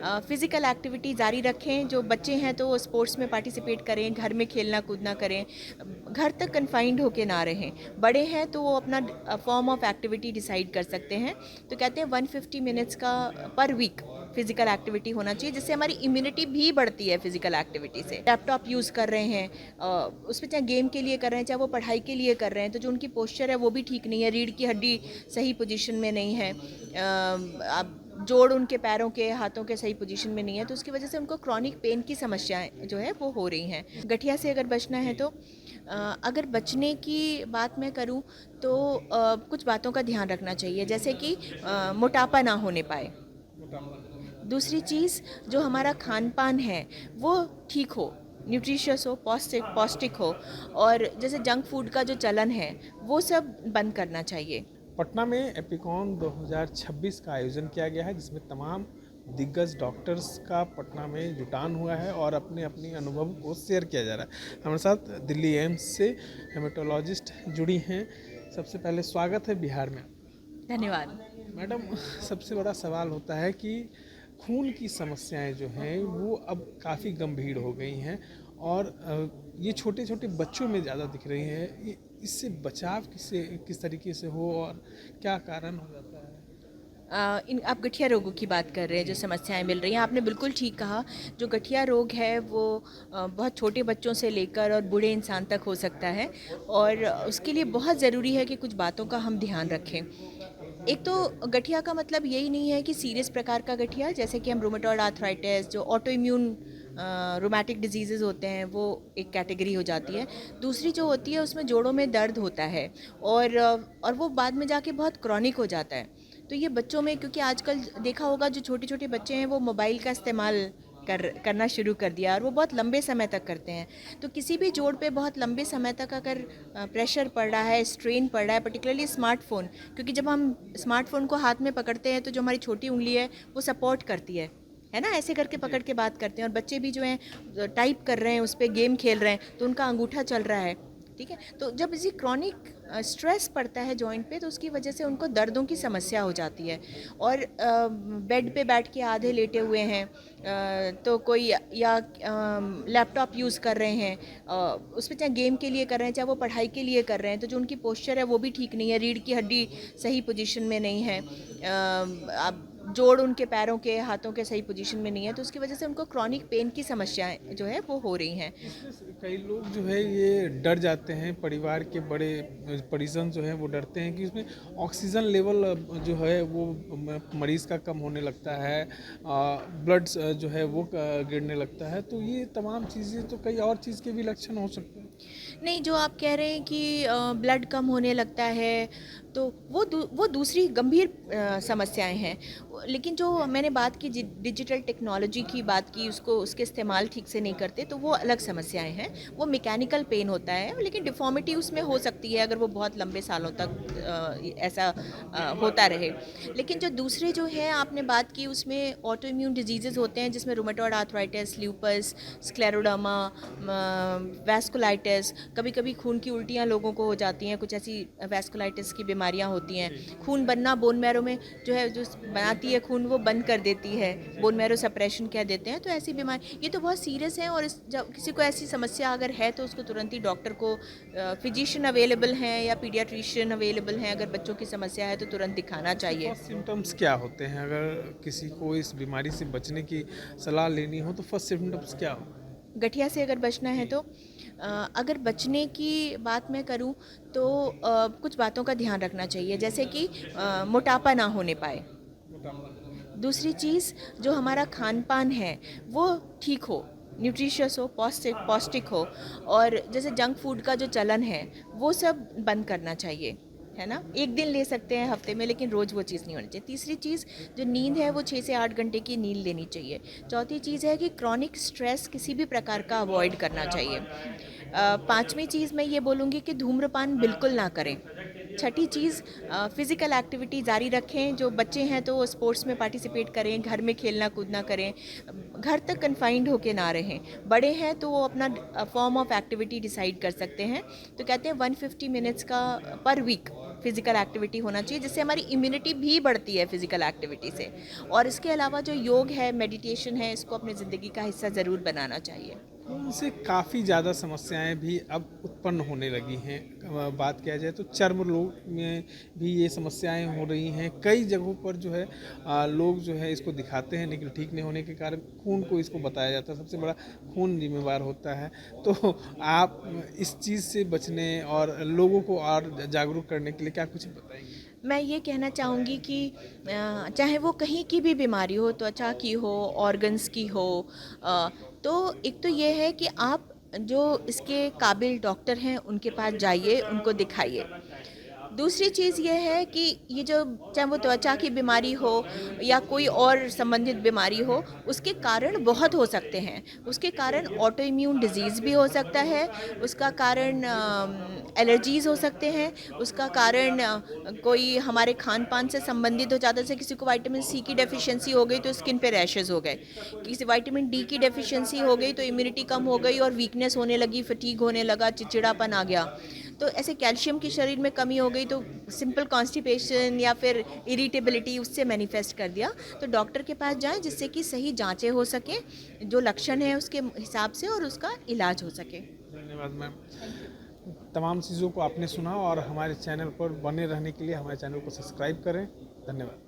Physical activity जारी रखें। जो बच्चे हैं तो वो स्पोर्ट्स में पार्टिसिपेट करें, घर में खेलना कूदना करें, घर तक कन्फाइंड होके ना रहें। बड़े हैं तो वो अपना फॉर्म ऑफ एक्टिविटी डिसाइड कर सकते हैं। तो कहते हैं 150 मिनट्स का पर वीक फिजिकल एक्टिविटी होना चाहिए, जिससे हमारी इम्यूनिटी भी बढ़ती है फिजिकल एक्टिविटी से। लैपटॉप यूज़ कर रहे हैं, उसमें चाहे गेम के लिए कर रहे हैं, चाहे वो पढ़ाई के लिए कर रहे हैं, तो जो उनकी पोस्चर है वो भी ठीक नहीं है, रीढ़ की हड्डी सही पोजीशन में नहीं है, अब जोड़ उनके पैरों के हाथों के सही पोजीशन में नहीं है, तो उसकी वजह से उनको क्रॉनिक पेन की समस्याएं जो है वो हो रही हैं। गठिया से अगर बचना है तो अगर बचने की बात मैं करूं तो कुछ बातों का ध्यान रखना चाहिए, जैसे कि मोटापा ना होने पाए। दूसरी चीज़, जो हमारा खान पान है वो ठीक हो, न्यूट्रिशियस हो, पौष्टिक पौष्टिक हो, और जैसे जंक फूड का जो चलन है वो सब बंद करना चाहिए। पटना में एपिकॉन 2026 का आयोजन किया गया है, जिसमें तमाम दिग्गज डॉक्टर्स का पटना में जुटान हुआ है और अपने अपने अनुभव को शेयर किया जा रहा है। हमारे साथ दिल्ली एम्स से हेमेटोलॉजिस्ट जुड़ी हैं। सबसे पहले स्वागत है बिहार में। धन्यवाद। मैडम, सबसे बड़ा सवाल होता है कि खून की समस्याएं जो हैं वो अब काफ़ी गंभीर हो गई हैं और ये छोटे छोटे बच्चों में ज़्यादा दिख रही हैं। इससे बचाव किस तरीके से हो और क्या कारण हो जाता है? इन आप गठिया रोगों की बात कर रहे हैं, जो समस्याएं मिल रही हैं, आपने बिल्कुल ठीक कहा। जो गठिया रोग है वो बहुत छोटे बच्चों से लेकर और बूढ़े इंसान तक हो सकता है, और उसके लिए बहुत ज़रूरी है कि कुछ बातों का हम ध्यान रखें। एक तो गठिया का मतलब यही नहीं है कि सीरियस प्रकार का गठिया, जैसे कि हम रूमेटॉइड आर्थराइटिस, जो ऑटो इम्यून रोमैटिक डिजीज़ेज़ होते हैं, वो एक कैटेगरी हो जाती है। दूसरी जो होती है उसमें जोड़ों में दर्द होता है, और वो बाद में जाके बहुत क्रॉनिक हो जाता है। तो ये बच्चों में, क्योंकि आजकल देखा होगा जो छोटे छोटे बच्चे हैं वो मोबाइल का इस्तेमाल करना शुरू कर दिया, और वो बहुत लंबे समय तक करते हैं। तो किसी भी जोड़ पे बहुत लंबे समय तक अगर प्रेशर पड़ रहा है, स्ट्रेन पड़ रहा है, पर्टिकुलरली स्मार्टफोन, क्योंकि जब हम स्मार्टफोन को हाथ में पकड़ते हैं तो जो हमारी छोटी उंगली है वो सपोर्ट करती है ना, ऐसे करके पकड़ के बात करते हैं, और बच्चे भी जो हैं टाइप कर रहे हैं, उस पर गेम खेल रहे हैं, तो उनका अंगूठा चल रहा है। ठीक है, तो जब इसी क्रॉनिक स्ट्रेस पड़ता है जॉइंट पे, तो उसकी वजह से उनको दर्दों की समस्या हो जाती है। और बेड पे बैठ के आधे लेटे हुए हैं, तो कोई या लैपटॉप यूज़ कर रहे हैं, उसमें चाहे गेम के लिए कर रहे हैं, चाहे वो पढ़ाई के लिए कर रहे हैं, तो जो उनकी पोस्चर है वो भी ठीक नहीं है, रीढ़ की हड्डी सही पोजीशन में नहीं है, अब जोड़ उनके पैरों के हाथों के सही पोजीशन में नहीं है, तो उसकी वजह से उनको क्रॉनिक पेन की समस्याएं जो है वो हो रही हैं। कई लोग जो है ये डर जाते हैं, परिवार के बड़े परिजन जो हैं वो डरते हैं कि उसमें ऑक्सीजन लेवल जो है वो मरीज़ का कम होने लगता है, ब्लड जो है वो गिरने लगता है। तो ये तमाम चीज़ें, तो कई और चीज़ के भी लक्षण हो सकते हैं। नहीं, जो आप कह रहे हैं कि ब्लड कम होने लगता है, तो वो दूसरी गंभीर समस्याएं हैं। लेकिन जो मैंने बात की, डिजिटल टेक्नोलॉजी की बात की, उसके इस्तेमाल ठीक से नहीं करते, तो वो अलग समस्याएं हैं। वो मैकेनिकल पेन होता है, लेकिन डिफ़ॉर्मिटी उसमें हो सकती है अगर वो बहुत लंबे सालों तक ऐसा होता रहे। लेकिन जो दूसरे जो है आपने बात की, उसमें ऑटो इम्यून डिजीज़ेज़ होते हैं, जिसमें rheumatoid arthritis, lupus, scleroderma, vasculitis, कभी कभी खून की उल्टियाँ लोगों को हो जाती हैं, कुछ ऐसी वैस्कुलाइटिस की बीमारियाँ होती हैं। खून बनना बोन मैरो में जो है, जो बनाती है खून, वो बंद कर देती है, बोन मैरो सप्रेशन कह देते हैं। तो ऐसी बीमारी, ये तो बहुत सीरियस है, और जब किसी को ऐसी समस्या अगर है तो उसको तुरंत ही डॉक्टर को, फिजिशियन अवेलेबल हैं या पीडियाट्रिशियन अवेलेबल हैं, अगर बच्चों की समस्या है तो तुरंत दिखाना चाहिए। फर्स्ट सिम्टम्स क्या होते हैं अगर किसी को इस बीमारी से बचने की सलाह लेनी हो, तो फर्स्ट सिम्टम्स क्या हो? गठिया से अगर बचना है तो अगर बचने की बात मैं करूं तो कुछ बातों का ध्यान रखना चाहिए, जैसे कि मोटापा ना होने पाए। दूसरी चीज़, जो हमारा खान पान है वो ठीक हो, न्यूट्रिशियस हो, पौष्टिक पौष्टिक हो, और जैसे जंक फूड का जो चलन है वो सब बंद करना चाहिए, है ना। एक दिन ले सकते हैं हफ्ते में, लेकिन रोज़ वो चीज़ नहीं होनी चाहिए। तीसरी चीज़, जो नींद है वो 6 से 8 घंटे की नींद लेनी चाहिए। चौथी चीज़ है कि क्रॉनिक स्ट्रेस किसी भी प्रकार का अवॉइड करना चाहिए। पांचवी चीज़ मैं ये बोलूँगी कि धूम्रपान बिल्कुल ना करें। छठी चीज़, फ़िज़िकल एक्टिविटी जारी रखें। जो बच्चे हैं तो वो स्पोर्ट्स में पार्टिसिपेट करें, घर में खेलना कूदना करें, घर तक कन्फाइंड होके ना रहें। बड़े हैं तो वो अपना फॉर्म ऑफ एक्टिविटी डिसाइड कर सकते हैं। तो कहते हैं 150 मिनट्स का पर वीक फिज़िकल एक्टिविटी होना चाहिए, जिससे हमारी इम्यूनिटी भी बढ़ती है फिज़िकल एक्टिविटी से। और इसके अलावा जो योग है, मेडिटेशन है, इसको अपनी ज़िंदगी का हिस्सा ज़रूर बनाना चाहिए। उनसे काफ़ी ज़्यादा समस्याएं भी अब उत्पन्न होने लगी हैं। बात किया जाए तो चर्म रोग में भी ये समस्याएं हो रही हैं। कई जगहों पर जो है लोग जो है इसको दिखाते हैं, लेकिन ठीक नहीं होने के कारण खून को इसको बताया जाता है, सबसे बड़ा खून जिम्मेवार होता है। तो आप इस चीज़ से बचने और लोगों को और जागरूक करने के लिए क्या कुछ बताएंगे? मैं ये कहना चाहूँगी कि चाहे वो कहीं की भी बीमारी हो, त्वचा की हो, ऑर्गन्स की हो, अ, तो एक तो ये है कि आप जो इसके काबिल डॉक्टर हैं उनके पास जाइए, उनको दिखाइए। दूसरी चीज़ ये है कि ये जो, चाहे वो त्वचा की बीमारी हो या कोई और संबंधित बीमारी हो, उसके कारण बहुत हो सकते हैं। उसके कारण ऑटो इम्यून डिजीज़ भी हो सकता है, उसका कारण एलर्जीज़ हो सकते हैं, उसका कारण कोई हमारे खान-पान से संबंधित हो जाता है। जैसे किसी को विटामिन सी की डेफ़िशिएंसी हो गई तो स्किन पे रैशेज़ हो गए। किसी विटामिन डी की डेफ़िशिएंसी हो गई तो इम्यूनिटी कम हो गई और वीकनेस होने लगी, फटीग होने लगा, चिड़चिड़ापन आ गया। तो ऐसे कैल्शियम की शरीर में कमी हो गई तो सिंपल कॉन्स्टिपेशन या फिर इरिटेबिलिटी उससे मैनिफेस्ट कर दिया। तो डॉक्टर के पास जाएं जिससे कि सही जांचें हो सकें, जो लक्षण है उसके हिसाब से, और उसका इलाज हो सके। धन्यवाद मैम। तमाम चीज़ों को आपने सुना और हमारे चैनल पर बने रहने के लिए हमारे चैनल को सब्सक्राइब करें। धन्यवाद।